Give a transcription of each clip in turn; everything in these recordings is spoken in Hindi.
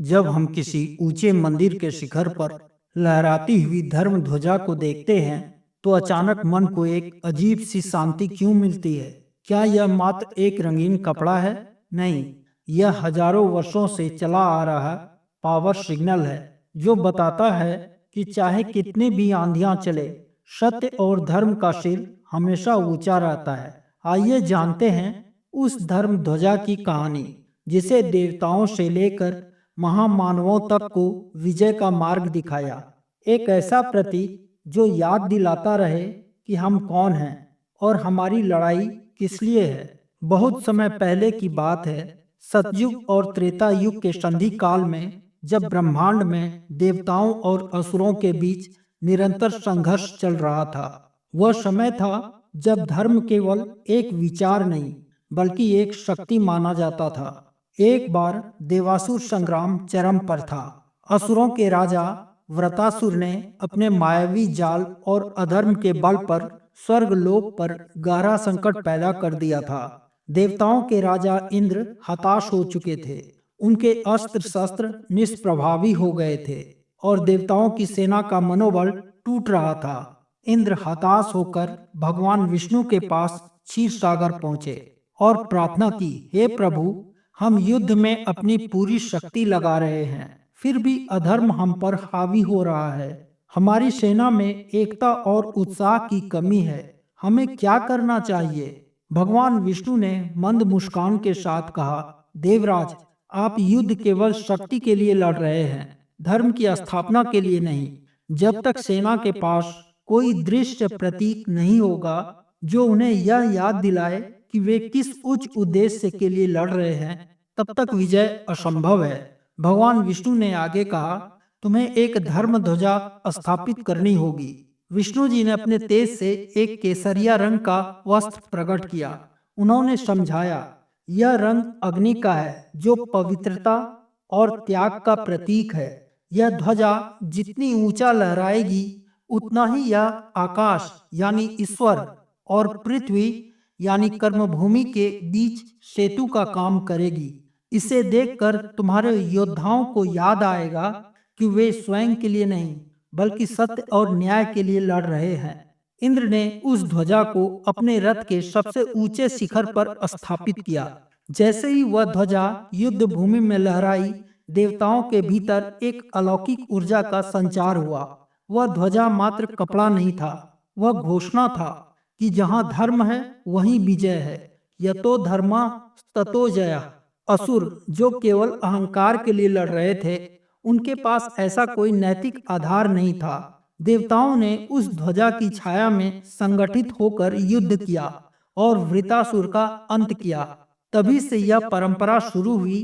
जब हम किसी ऊंचे मंदिर के शिखर पर लहराती हुई धर्म ध्वजा को देखते हैं तो अचानक मन को एक अजीब सी शांति क्यों मिलती है। क्या यह मात्र एक रंगीन कपड़ा है? नहीं, यह हजारों वर्षों से चला आ रहा पावर सिग्नल है जो बताता है कि चाहे कितने भी आंधियां चले, सत्य और धर्म का सिर हमेशा ऊंचा रहता है। आइए जानते हैं उस धर्म ध्वजा की कहानी जिसे देवताओं से लेकर महामानवों तक को विजय का मार्ग दिखाया। एक ऐसा प्रतीक जो याद दिलाता रहे कि हम कौन हैं और हमारी लड़ाई किस लिए है। बहुत समय पहले की बात है, सतयुग और त्रेता युग के संधि काल में, जब ब्रह्मांड में देवताओं और असुरों के बीच निरंतर संघर्ष चल रहा था। वह समय था जब धर्म केवल एक विचार नहीं बल्कि एक शक्ति माना जाता था। एक बार देवासुर संग्राम चरम पर था। असुरों के राजा वृतासुर ने अपने मायावी जाल और अधर्म के बल पर स्वर्ग लोक पर गहरा संकट पैदा कर दिया था। देवताओं के राजा इंद्र हताश हो चुके थे। उनके अस्त्र शस्त्र निष्प्रभावी हो गए थे और देवताओं की सेना का मनोबल टूट रहा था। इंद्र हताश होकर भगवान विष्णु के पास क्षीर सागर पहुंचे और प्रार्थना की, हे प्रभु, हम युद्ध में अपनी पूरी शक्ति लगा रहे हैं, फिर भी अधर्म हम पर हावी हो रहा है। हमारी सेना में एकता और उत्साह की कमी है। हमें क्या करना चाहिए? भगवान विष्णु ने मंद मुस्कान के साथ कहा, देवराज, आप युद्ध केवल शक्ति के लिए लड़ रहे हैं, धर्म की स्थापना के लिए नहीं। जब तक सेना के पास कोई दृश्य प्रतीक नहीं होगा जो उन्हें यह याद दिलाए कि वे किस उच्च उद्देश्य के लिए लड़ रहे हैं, तब तक विजय असंभव है। भगवान विष्णु ने आगे कहा, तुम्हें एक धर्म ध्वजा स्थापित करनी होगी। विष्णु जी ने अपने तेज से एक केसरिया रंग का वस्त्र प्रकट किया। उन्होंने समझाया, यह रंग अग्नि का है जो पवित्रता और त्याग का प्रतीक है। यह ध्वजा जितनी ऊंचा लहराएगी उतना ही यह आकाश यानी ईश्वर और पृथ्वी यानी कर्मभूमि के बीच सेतु का काम करेगी। इसे देखकर तुम्हारे योद्धाओं को याद आएगा कि वे स्वयं के लिए नहीं बल्कि सत्य और न्याय के लिए लड़ रहे हैं। इंद्र ने उस ध्वजा को अपने रथ के सबसे ऊंचे शिखर पर स्थापित किया। जैसे ही वह ध्वजा युद्ध भूमि में लहराई, देवताओं के भीतर एक अलौकिक ऊर्जा का संचार हुआ। वह ध्वजा मात्र कपड़ा नहीं था, वह घोषणा था कि जहां धर्म है वहीं विजय है। यतो धर्मा ततो जया। असुर जो केवल अहंकार के लिए लड़ रहे थे, उनके पास ऐसा कोई नैतिक आधार नहीं था। देवताओं ने उस ध्वजा की छाया में संगठित होकर युद्ध किया और वृतासुर का अंत किया। तभी से यह परंपरा शुरू हुई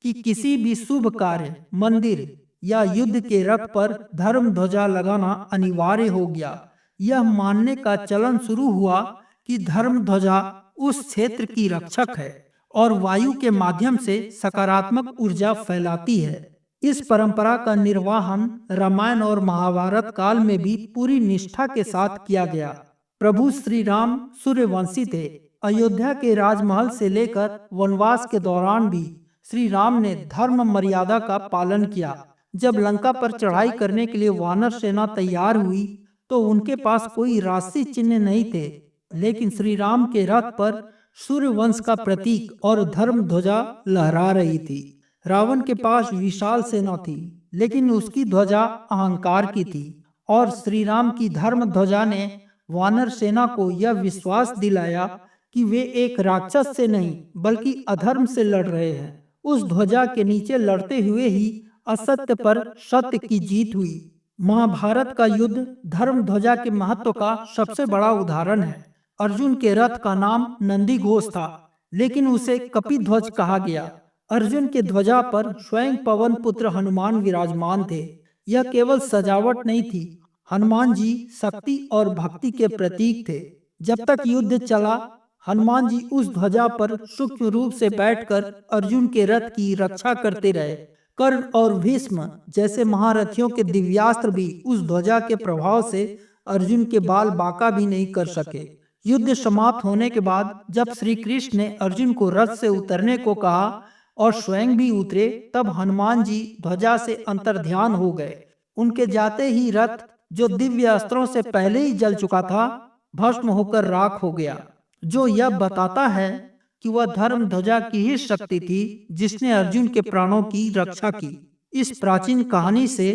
कि किसी भी शुभ कार्य, मंदिर या युद्ध के रथ पर धर्म ध्वजा लगाना अनिवार्य हो गया। यह मानने का चलन शुरू हुआ कि धर्म ध्वजा उस क्षेत्र की रक्षक है और वायु के माध्यम से सकारात्मक ऊर्जा फैलाती है। इस परंपरा का निर्वहन रामायण और महाभारत काल में भी पूरी निष्ठा के साथ किया गया। प्रभु श्री राम सूर्यवंशी थे। अयोध्या के राजमहल से लेकर वनवास के दौरान भी श्री राम ने धर्म मर्यादा का पालन किया। जब लंका पर चढ़ाई करने के लिए वानर सेना तैयार हुई तो उनके पास कोई राशि चिन्ह नहीं थे, लेकिन श्री राम के रथ पर सूर्यवंश का प्रतीक और धर्म ध्वजा लहरा रही थी। रावण के पास विशाल सेना थी, लेकिन उसकी ध्वजा अहंकार की थी और श्री राम की धर्म ध्वजा ने वानर सेना को यह विश्वास दिलाया कि वे एक राक्षस से नहीं बल्कि अधर्म से लड़ रहे हैं। उस ध्वजा के नीचे लड़ते हुए ही असत्य पर सत्य की जीत हुई। महाभारत का युद्ध धर्म ध्वजा के महत्व का सबसे बड़ा उदाहरण है। अर्जुन के रथ का नाम नंदी घोष था, लेकिन उसे कपिध्वज कहा गया। अर्जुन के ध्वजा पर स्वयं पवन पुत्र हनुमान विराजमान थे। यह केवल सजावट नहीं थी, हनुमान जी शक्ति और भक्ति के प्रतीक थे। जब तक युद्ध चला, हनुमान जी उस ध्वजा पर सूक्ष्म रूप से बैठकर अर्जुन के रथ की रक्षा करते रहे। कर्ण और भीष्म जैसे महारथियों के दिव्यास्त्र भी उस ध्वजा के प्रभाव से अर्जुन के बाल बांका भी नहीं कर सके। युद्ध समाप्त होने के बाद जब श्री कृष्ण ने अर्जुन को रथ से उतरने को कहा, और स्वयं भी उतरे, तब हनुमान जी ध्वजा से अंतर्ध्यान हो गए। उनके जाते ही रथ, जो दिव्य अस्त्रों से पहले ही जल चुका था, भस्म होकर राख हो गया, जो यह बताता है कि वह धर्म ध्वजा की ही शक्ति थी जिसने अर्जुन के प्राणों की रक्षा की। इस प्राचीन कहानी से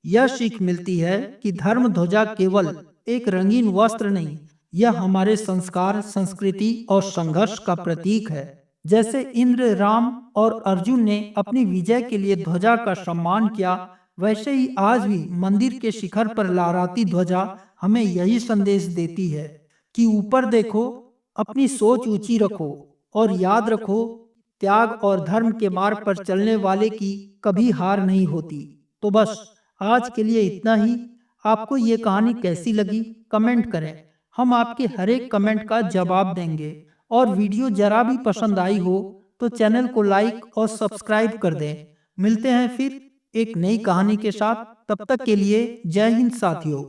यह सीख मिलती है कि धर्म ध्वजा केवल एक रंगीन वस्त्र नहीं, यह हमारे संस्कार, संस्कृति और संघर्ष का प्रतीक है। जैसे इंद्र, राम और अर्जुन ने अपनी विजय के लिए ध्वजा का सम्मान किया, वैसे ही आज भी मंदिर के शिखर पर लहराती ध्वजा हमें यही संदेश देती है कि ऊपर देखो, अपनी सोच ऊंची रखो और याद रखो, त्याग और धर्म के मार्ग पर चलने वाले की कभी हार नहीं होती। तो बस आज के लिए इतना ही। आपको ये कहानी कैसी लगी कमेंट करें, हम आपके हर एक कमेंट का जवाब देंगे। और वीडियो जरा भी पसंद आई हो तो चैनल को लाइक और सब्सक्राइब कर दें। मिलते हैं फिर एक नई कहानी के साथ, तब तक के लिए जय हिंद साथियों।